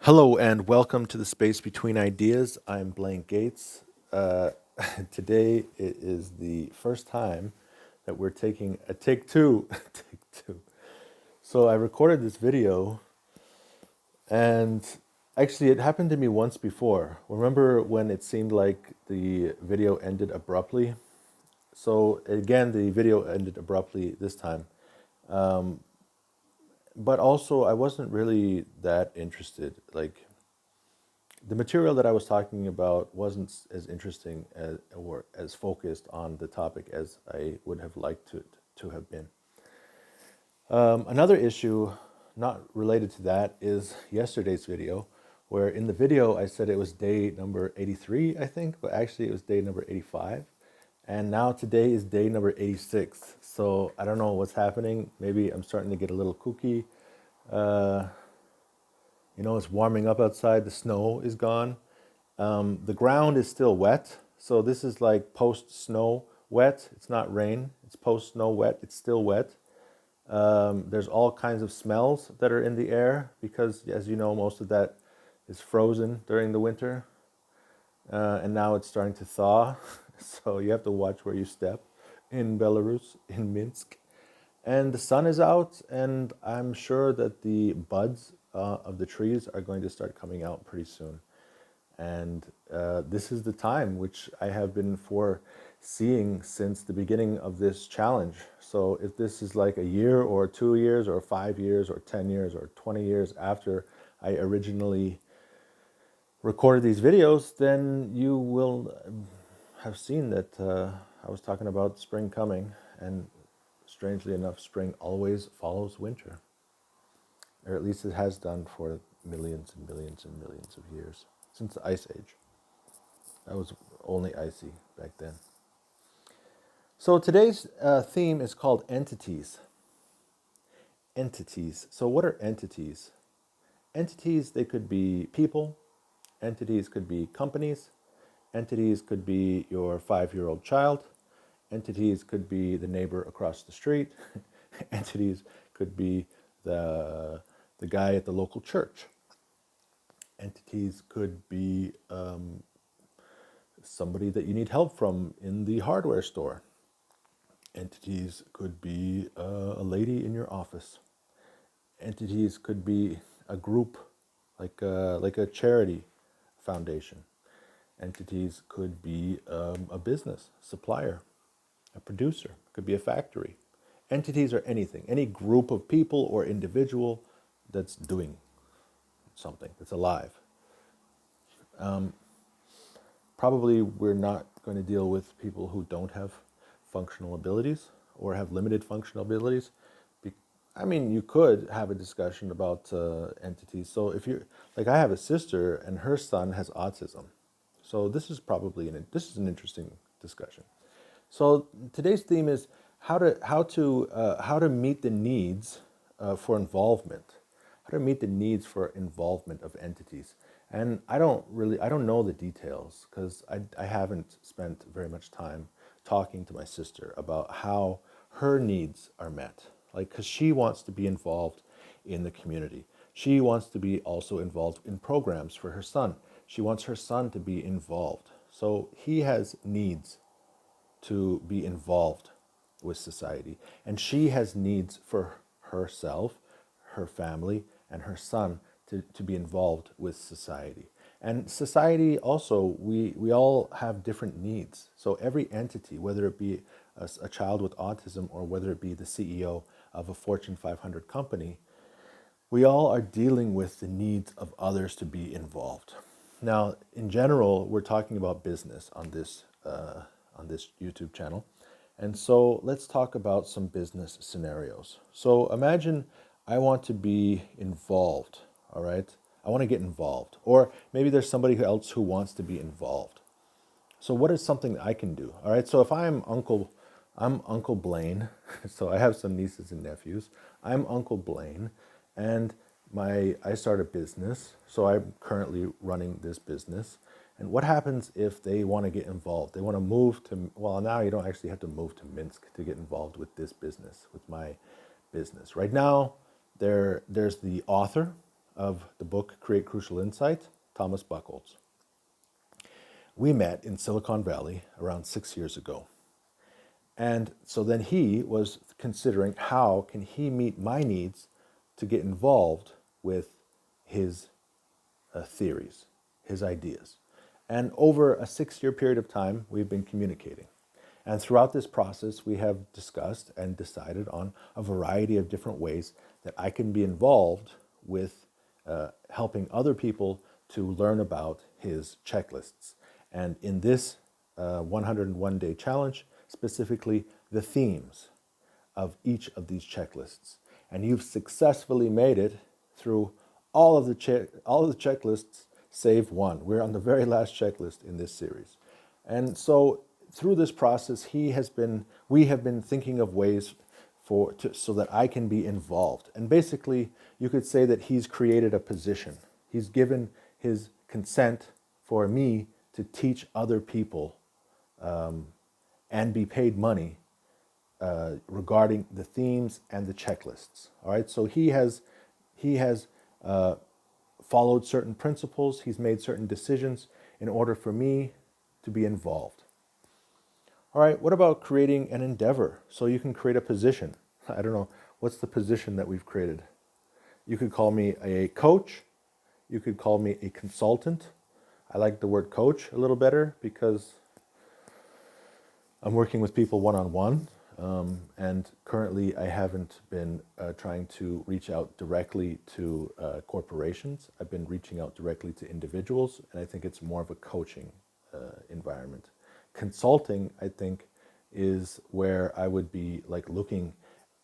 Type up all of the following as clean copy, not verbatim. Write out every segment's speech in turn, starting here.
Hello and welcome to the Space Between Ideas. I'm Blaine Gates. Uh, Today it is the first time that we're taking a take two. Take two. So I recorded this video, and actually it happened to me once before. Remember when it seemed like the video ended abruptly? So again, the video ended abruptly this time. But also, I wasn't really that interested. Like, the material that I was talking about wasn't as interesting as, or as focused on the topic as I would have liked to have been. Another issue not related to that is yesterday's video, where in the video I said it was day number 83, I think, but actually it was day number 85. And now today is day number 86. So I don't know what's happening. Maybe I'm starting to get a little kooky. It's warming up outside. The snow is gone. The ground is still wet. So this is like post-snow wet. It's not rain. It's post-snow wet. It's still wet. There's all kinds of smells that are in the air because, as you know, most of that is frozen during the winter. And now it's starting to thaw. So you have to watch where you step in Belarus, in Minsk. And the sun is out, and I'm sure that the buds of the trees are going to start coming out pretty soon. And this is the time which I have been foreseeing since the beginning of this challenge. So if this is like a year or 2 years or 5 years or 10 years or 20 years after I originally recorded these videos, then you will have seen that I was talking about spring coming, and strangely enough, spring always follows winter, or at least it has done for millions and millions and millions of years, since the Ice Age. That was only icy back then. So today's theme is called entities. Entities. So what are entities? Entities, they could be people. Entities could be companies. Entities could be your 5-year-old child. Entities could be the neighbor across the street. Entities could be the guy at the local church. Entities could be somebody that you need help from in the hardware store. Entities could be a lady in your office. Entities could be a group, like a charity foundation. Entities could be a business, supplier, a producer, could be a factory. Entities are anything, any group of people or individual that's doing something, that's alive. Probably we're not going to deal with people who don't have functional abilities or have limited functional abilities. I mean, you could have a discussion about entities. So if you're, like, I have a sister and her son has autism. So this is probably this is an interesting discussion. So today's theme is how to meet the needs for involvement, how to meet the needs for involvement of entities. And I don't know the details because I haven't spent very much time talking to my sister about how her needs are met. Like, because she wants to be involved in the community. She wants to be also involved in programs for her son. She wants her son to be involved. So he has needs to be involved with society. And she has needs for herself, her family, and her son to be involved with society. And society also, we all have different needs. So every entity, whether it be a child with autism or whether it be the CEO of a Fortune 500 company, we all are dealing with the needs of others to be involved. Now, in general, we're talking about business on this YouTube channel. And so let's talk about some business scenarios. So imagine I want to be involved, all right? I want to get involved. Or maybe there's somebody else who wants to be involved. So what is something that I can do? All right, so if I'm Uncle Blaine, so I have some nieces and nephews. I'm Uncle Blaine, and I start a business, so I'm currently running this business. And what happens if they want to get involved? They want to move to, well, now you don't actually have to move to Minsk to get involved with this business, with my business. Right now, there's the author of the book Create Crucial Insight, Thomas Buchholz. We met in Silicon Valley around 6 years ago. And so then he was considering how can he meet my needs to get involved with his theories, his ideas. And over a 6-year period of time, we've been communicating. And throughout this process, we have discussed and decided on a variety of different ways that I can be involved with helping other people to learn about his checklists. And in this 101-day challenge, specifically the themes of each of these checklists. And you've successfully made it through all of the checklists save one. We're on the very last checklist in this series. And so through this process, we have been thinking of ways so that I can be involved. And basically, you could say that he's created a position. He's given his consent for me to teach other people and be paid money regarding the themes and the checklists. All right, so he has followed certain principles. He's made certain decisions in order for me to be involved. All right, what about creating an endeavor? So you can create a position. I don't know, what's the position that we've created? You could call me a coach. You could call me a consultant. I like the word coach a little better because I'm working with people one-on-one. And currently I haven't been trying to reach out directly to corporations. I've been reaching out directly to individuals, and I think it's more of a coaching environment. Consulting, I think, is where I would be like looking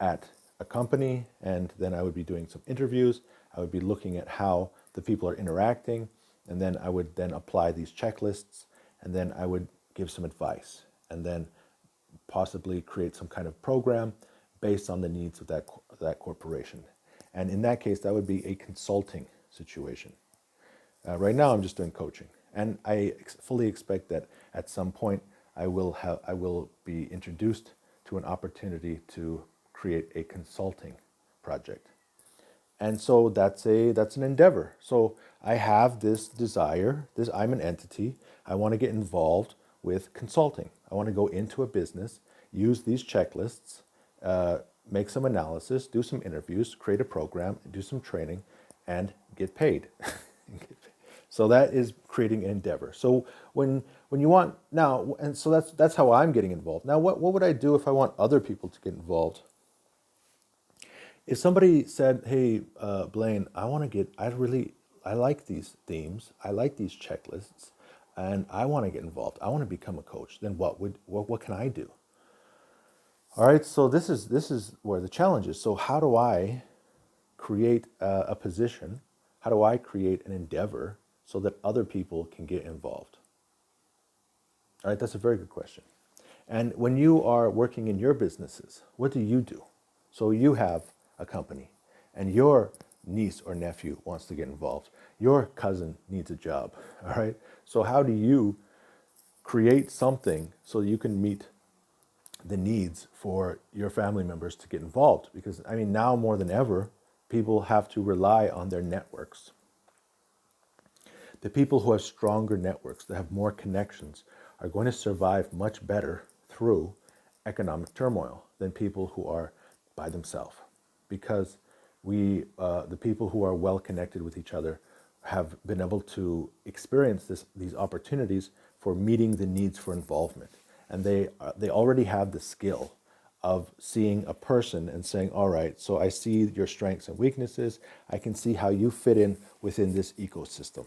at a company, and then I would be doing some interviews. I would be looking at how the people are interacting, and then I would then apply these checklists, and then I would give some advice, and then possibly create some kind of program based on the needs of that corporation. And in that case, that would be a consulting situation. Right now, I'm just doing coaching, and I fully expect that at some point I will be introduced to an opportunity to create a consulting project. And so that's an endeavor. So I have this desire, I'm an entity, I want to get involved with consulting. I want to go into a business, use these checklists, make some analysis, do some interviews, create a program, do some training, and get paid. So that is creating an endeavor. So when you want now, and so that's how I'm getting involved. Now, what would I do if I want other people to get involved? If somebody said, "Hey, Blaine, I like these themes, I like these checklists, and I want to get involved. I want to become a coach." Then what can I do? All right. So this is where the challenge is. So how do I create a position? How do I create an endeavor so that other people can get involved? All right. That's a very good question. And when you are working in your businesses, what do? So you have a company, and your niece or nephew wants to get involved. Your cousin needs a job, all right? So how do you create something so you can meet the needs for your family members to get involved? Because, I mean, now more than ever, people have to rely on their networks. The people who have stronger networks, that have more connections, are going to survive much better through economic turmoil than people who are by themselves. Because the people who are well connected with each other have been able to experience these opportunities for meeting the needs for involvement. And they already have the skill of seeing a person and saying, all right, so I see your strengths and weaknesses. I can see how you fit in within this ecosystem.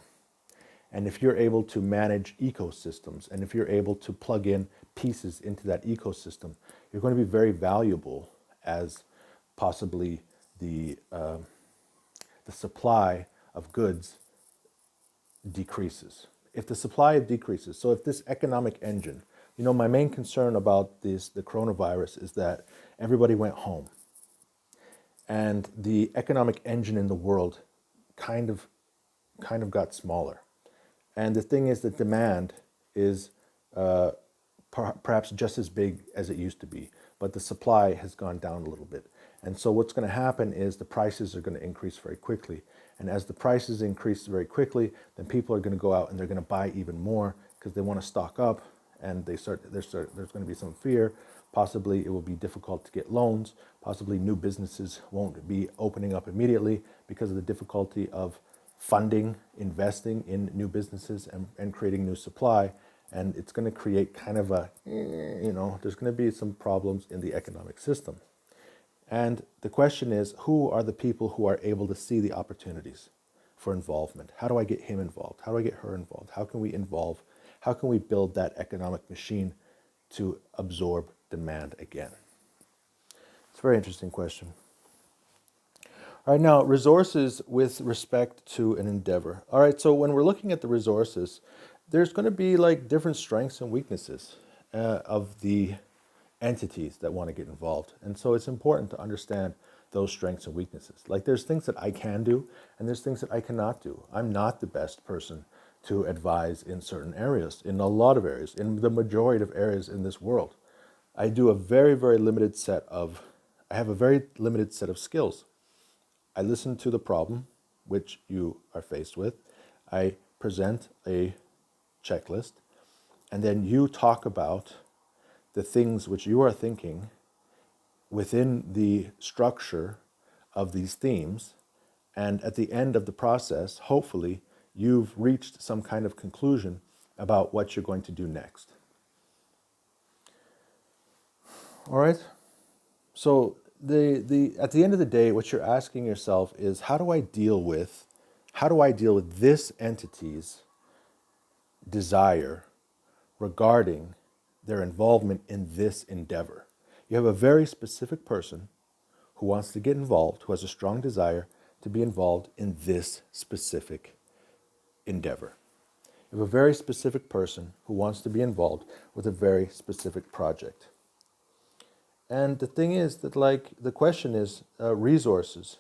And if you're able to manage ecosystems, and if you're able to plug in pieces into that ecosystem, you're going to be very valuable as possibly the supply of goods decreases. If the supply decreases, so if this economic engine, my main concern about the coronavirus is that everybody went home, and the economic engine in the world kind of got smaller. And the thing is that demand is perhaps just as big as it used to be, but the supply has gone down a little bit. And so what's going to happen is the prices are going to increase very quickly. And as the prices increase very quickly, then people are going to go out and they're going to buy even more because they want to stock up, and there's going to be some fear. Possibly it will be difficult to get loans. Possibly new businesses won't be opening up immediately because of the difficulty of funding, investing in new businesses and creating new supply. And it's going to create kind of a, there's going to be some problems in the economic system. And the question is, who are the people who are able to see the opportunities for involvement? How do I get him involved? How do I get her involved? How can we involve? How can we build that economic machine to absorb demand again? It's a very interesting question. All right, now resources with respect to an endeavor. All right, so when we're looking at the resources, there's going to be like different strengths and weaknesses of the entities that want to get involved. And so it's important to understand those strengths and weaknesses. Like there's things that I can do and there's things that I cannot do. I'm not the best person to advise in certain areas, in a lot of areas, in the majority of areas in this world. I have a very limited set of skills. I listen to the problem which you are faced with. I present a checklist, and then you talk about the things which you are thinking within the structure of these themes. And at the end of the process, hopefully, you've reached some kind of conclusion about what you're going to do next. All right? So at the end of the day, what you're asking yourself is, how do I deal with this entity's desire regarding their involvement in this endeavor? You have a very specific person who wants to get involved, who has a strong desire to be involved in this specific endeavor. You have a very specific person who wants to be involved with a very specific project. And the thing is that, like, the question is resources.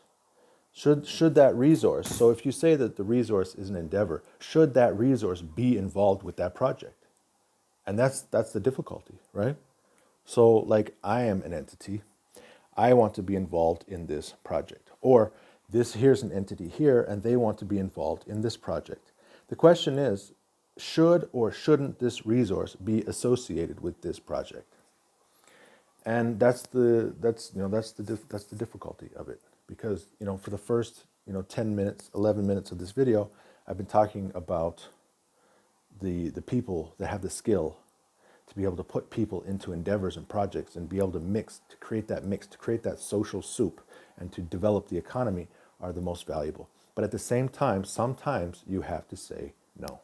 Should that resource, so if you say that the resource is an endeavor, should that resource be involved with that project? And that's the difficulty, right? So, like, I am an entity. I want to be involved in this project. Or here's an entity here, and they want to be involved in this project. The question is, should or shouldn't this resource be associated with this project? And that's the difficulty of it, because for the first 10 minutes, 11 minutes of this video, I've been talking about the people that have the skill to be able to put people into endeavors and projects and be able to create that social soup and to develop the economy are the most valuable. But at the same time, sometimes you have to say no.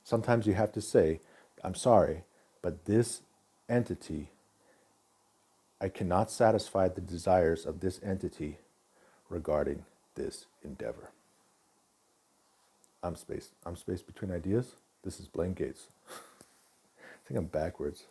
Sometimes you have to say, I'm sorry, but this entity, I cannot satisfy the desires of this entity regarding this endeavor. I'm space between ideas. This is Blaine Gates. I think I'm backwards.